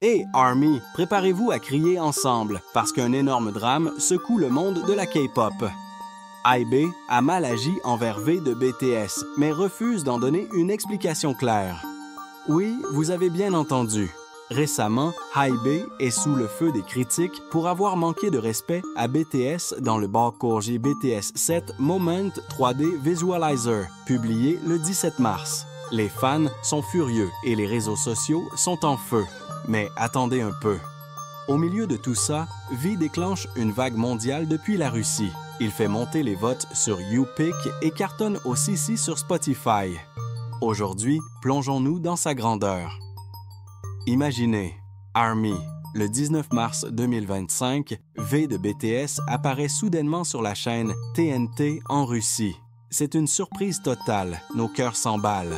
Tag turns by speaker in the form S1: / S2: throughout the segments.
S1: Hey Army, préparez-vous à crier ensemble, parce qu'un énorme drame secoue le monde de la K-pop. Hybe a mal agi envers V de BTS, mais refuse d'en donner une explication claire. Oui, vous avez bien entendu. Récemment, Hybe est sous le feu des critiques pour avoir manqué de respect à BTS dans le Baekhyun BTS 7 Moment 3D Visualizer, publié le 17 mars. Les fans sont furieux et les réseaux sociaux sont en feu. Mais attendez un peu. Au milieu de tout ça, V déclenche une vague mondiale depuis la Russie. Il fait monter les votes sur YouPick et cartonne aussi sur Spotify. Aujourd'hui, plongeons-nous dans sa grandeur. Imaginez, ARMY. Le 19 mars 2025, V de BTS apparaît soudainement sur la chaîne TNT en Russie. C'est une surprise totale, nos cœurs s'emballent.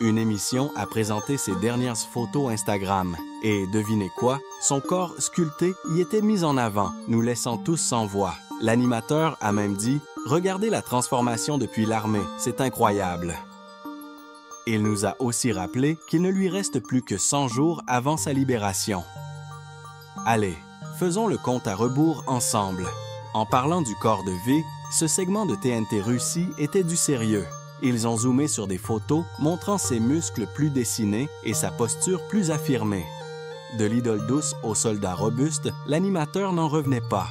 S1: Une émission a présenté ses dernières photos Instagram. Et devinez quoi? Son corps sculpté y était mis en avant, nous laissant tous sans voix. L'animateur a même dit « Regardez la transformation depuis l'armée, c'est incroyable ». Il nous a aussi rappelé qu'il ne lui reste plus que 100 jours avant sa libération. Allez, faisons le compte à rebours ensemble. En parlant du corps de V, ce segment de TNT Russie était du sérieux. Ils ont zoomé sur des photos montrant ses muscles plus dessinés et sa posture plus affirmée. De l'idole douce au soldat robuste, l'animateur n'en revenait pas.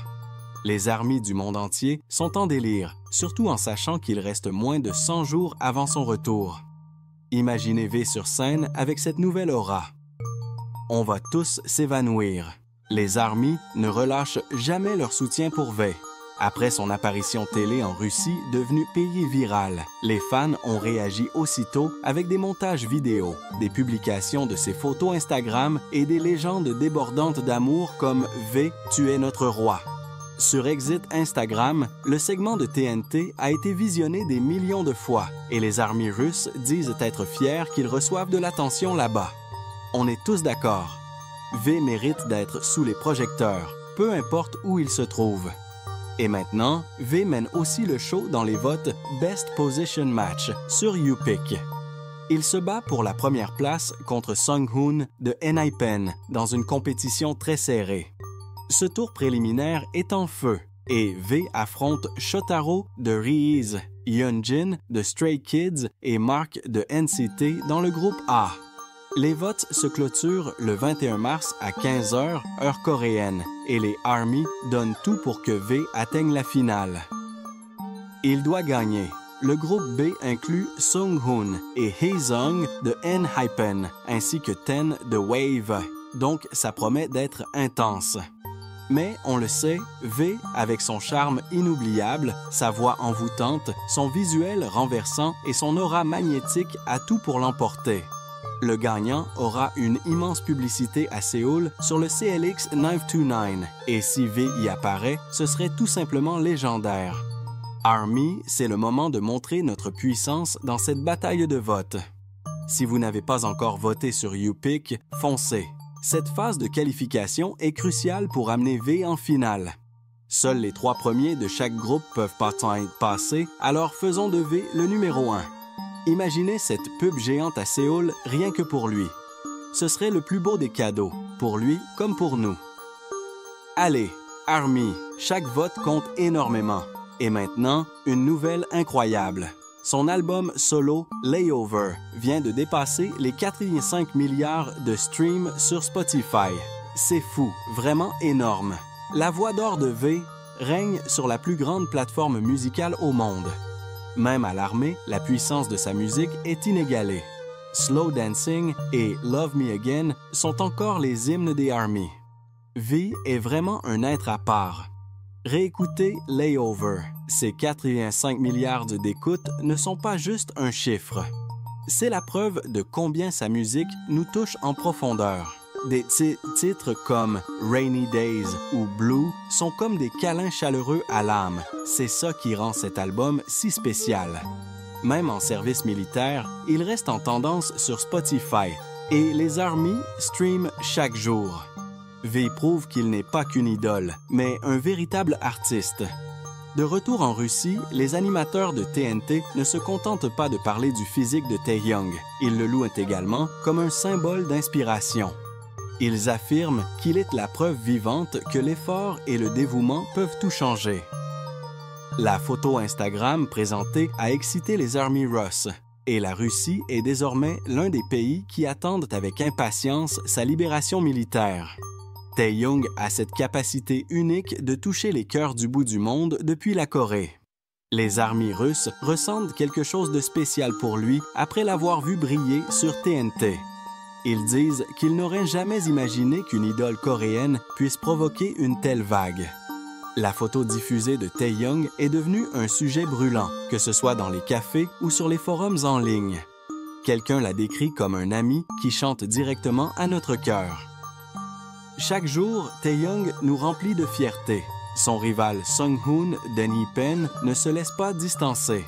S1: Les armées du monde entier sont en délire, surtout en sachant qu'il reste moins de 100 jours avant son retour. Imaginez V sur scène avec cette nouvelle aura. On va tous s'évanouir. Les armées ne relâchent jamais leur soutien pour V. Après son apparition télé en Russie devenue périvirale, les fans ont réagi aussitôt avec des montages vidéo, des publications de ses photos Instagram et des légendes débordantes d'amour comme « V, tu es notre roi ». Sur Exit Instagram, le segment de TNT a été visionné des millions de fois et les armées russes disent être fiers qu'ils reçoivent de l'attention là-bas. On est tous d'accord. V mérite d'être sous les projecteurs, peu importe où il se trouve. Et maintenant, V mène aussi le show dans les votes Best Position Match sur YouPick. Il se bat pour la première place contre Sunghoon de ENHYPEN dans une compétition très serrée. Ce tour préliminaire est en feu et V affronte Shotaro de Reese, Yeonjin de Stray Kids et Mark de NCT dans le groupe A. Les votes se clôturent le 21 mars à 15h, heure coréenne, et les ARMY donnent tout pour que V atteigne la finale. Il doit gagner. Le groupe B inclut Sunghoon et Haesung de ENHYPEN, ainsi que Ten de Wave, donc ça promet d'être intense. Mais, on le sait, V, avec son charme inoubliable, sa voix envoûtante, son visuel renversant et son aura magnétique a tout pour l'emporter. Le gagnant aura une immense publicité à Séoul sur le CLX 929 et si V y apparaît, ce serait tout simplement légendaire. ARMY, c'est le moment de montrer notre puissance dans cette bataille de vote. Si vous n'avez pas encore voté sur YouPick, foncez. Cette phase de qualification est cruciale pour amener V en finale. Seuls les 3 premiers de chaque groupe peuvent passer, alors faisons de V le numéro 1. Imaginez cette pub géante à Séoul rien que pour lui. Ce serait le plus beau des cadeaux, pour lui comme pour nous. Allez, ARMY, chaque vote compte énormément. Et maintenant, une nouvelle incroyable. Son album solo Layover vient de dépasser les 4,5 milliards de streams sur Spotify. C'est fou, vraiment énorme. La voix d'or de V règne sur la plus grande plateforme musicale au monde. Même à l'armée, la puissance de sa musique est inégalée. Slow Dancing et Love Me Again sont encore les hymnes des ARMY. V est vraiment un être à part. Réécoutez Layover. Ces 4,5 milliards d'écoutes ne sont pas juste un chiffre. C'est la preuve de combien sa musique nous touche en profondeur. Des titres comme Rainy Days ou Blue sont comme des câlins chaleureux à l'âme. C'est ça qui rend cet album si spécial. Même en service militaire, il reste en tendance sur Spotify et les ARMY streament chaque jour. V prouve qu'il n'est pas qu'une idole, mais un véritable artiste. De retour en Russie, les animateurs de TNT ne se contentent pas de parler du physique de Taehyung. Ils le louent également comme un symbole d'inspiration. Ils affirment qu'il est la preuve vivante que l'effort et le dévouement peuvent tout changer. La photo Instagram présentée a excité les Army Russ, et la Russie est désormais l'un des pays qui attendent avec impatience sa libération militaire. Tae-young a cette capacité unique de toucher les cœurs du bout du monde depuis la Corée. Les armées russes ressentent quelque chose de spécial pour lui après l'avoir vu briller sur TNT. Ils disent qu'ils n'auraient jamais imaginé qu'une idole coréenne puisse provoquer une telle vague. La photo diffusée de Tae-young est devenue un sujet brûlant, que ce soit dans les cafés ou sur les forums en ligne. Quelqu'un l'a décrit comme un ami qui chante directement à notre cœur. Chaque jour, Tae-young nous remplit de fierté. Son rival Sung-hoon d'N.E.Pen ne se laisse pas distancer.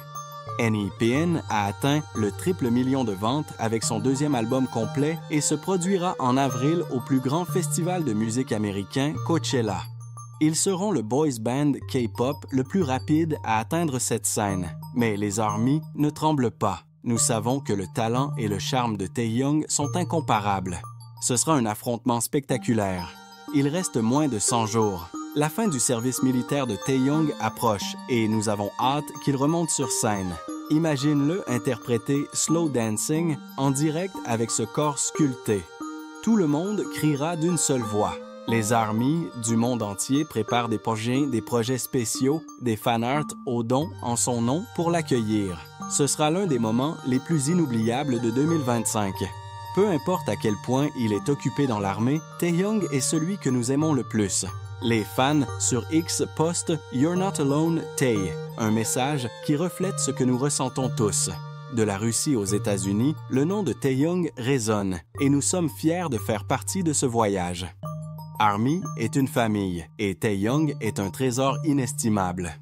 S1: N.E.Pen a atteint le triple million de ventes avec son deuxième album complet et se produira en avril au plus grand festival de musique américain, Coachella. Ils seront le boys band K-pop le plus rapide à atteindre cette scène. Mais les ARMY ne tremblent pas. Nous savons que le talent et le charme de Tae-young sont incomparables. Ce sera un affrontement spectaculaire. Il reste moins de 100 jours. La fin du service militaire de Tae-young approche et nous avons hâte qu'il remonte sur scène. Imagine-le interpréter Slow Dancing en direct avec ce corps sculpté. Tout le monde criera d'une seule voix. Les ARMY du monde entier préparent des projets spéciaux, des fan-art au don en son nom pour l'accueillir. Ce sera l'un des moments les plus inoubliables de 2025. Peu importe à quel point il est occupé dans l'armée, Tae-young est celui que nous aimons le plus. Les fans sur X postent « You're not alone, Tae », un message qui reflète ce que nous ressentons tous. De la Russie aux États-Unis, le nom de Tae-young résonne et nous sommes fiers de faire partie de ce voyage. ARMY est une famille et Tae-young est un trésor inestimable.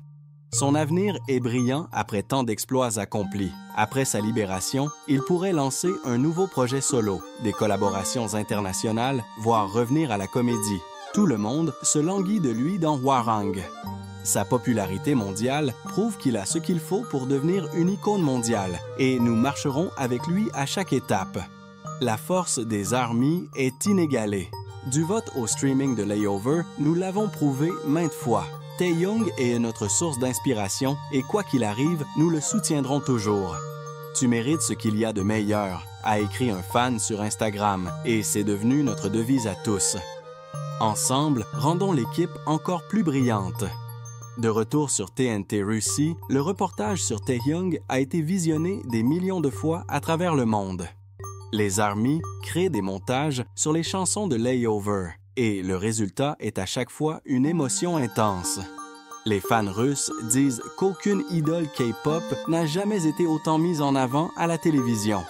S1: Son avenir est brillant après tant d'exploits accomplis. Après sa libération, il pourrait lancer un nouveau projet solo, des collaborations internationales, voire revenir à la comédie. Tout le monde se languit de lui dans Hwarang. Sa popularité mondiale prouve qu'il a ce qu'il faut pour devenir une icône mondiale et nous marcherons avec lui à chaque étape. La force des ARMY est inégalée. Du vote au streaming de Layover, nous l'avons prouvé maintes fois. Tae-young est notre source d'inspiration et quoi qu'il arrive, nous le soutiendrons toujours. Tu mérites ce qu'il y a de meilleur, a écrit un fan sur Instagram et c'est devenu notre devise à tous. Ensemble, rendons l'équipe encore plus brillante. De retour sur TNT Russie, le reportage sur Tae-young a été visionné des millions de fois à travers le monde. Les ARMY créent des montages sur les chansons de Layover et le résultat est à chaque fois une émotion intense. Les fans russes disent qu'aucune idole K-pop n'a jamais été autant mise en avant à la télévision.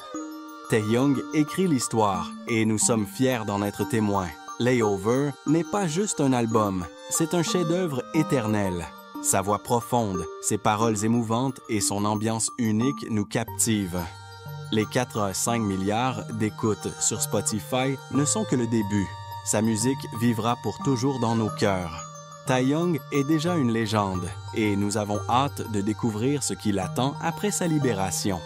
S1: Tae-young écrit l'histoire et nous sommes fiers d'en être témoins. Layover n'est pas juste un album, c'est un chef-d'œuvre éternel. Sa voix profonde, ses paroles émouvantes et son ambiance unique nous captivent. Les 4,5 milliards d'écoutes sur Spotify ne sont que le début. Sa musique vivra pour toujours dans nos cœurs. Tae-young est déjà une légende et nous avons hâte de découvrir ce qui l'attend après sa libération.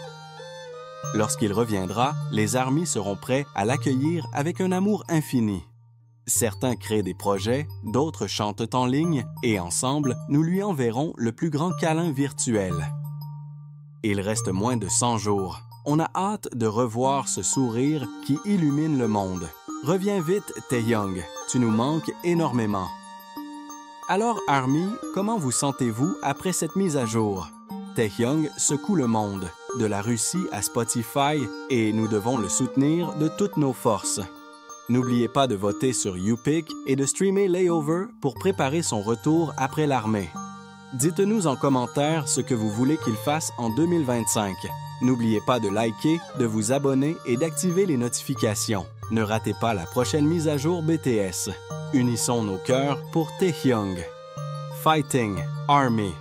S1: Lorsqu'il reviendra, les ARMY seront prêts à l'accueillir avec un amour infini. Certains créent des projets, d'autres chantent en ligne et ensemble, nous lui enverrons le plus grand câlin virtuel. Il reste moins de 100 jours. On a hâte de revoir ce sourire qui illumine le monde. Reviens vite, Tae-young, tu nous manques énormément. Alors, ARMY, comment vous sentez-vous après cette mise à jour? Tae-young secoue le monde, de la Russie à Spotify, et nous devons le soutenir de toutes nos forces. N'oubliez pas de voter sur YouPick et de streamer Layover pour préparer son retour après l'armée. Dites-nous en commentaire ce que vous voulez qu'il fasse en 2025. N'oubliez pas de liker, de vous abonner et d'activer les notifications. Ne ratez pas la prochaine mise à jour BTS. Unissons nos cœurs pour Tae-young. Fighting, ARMY.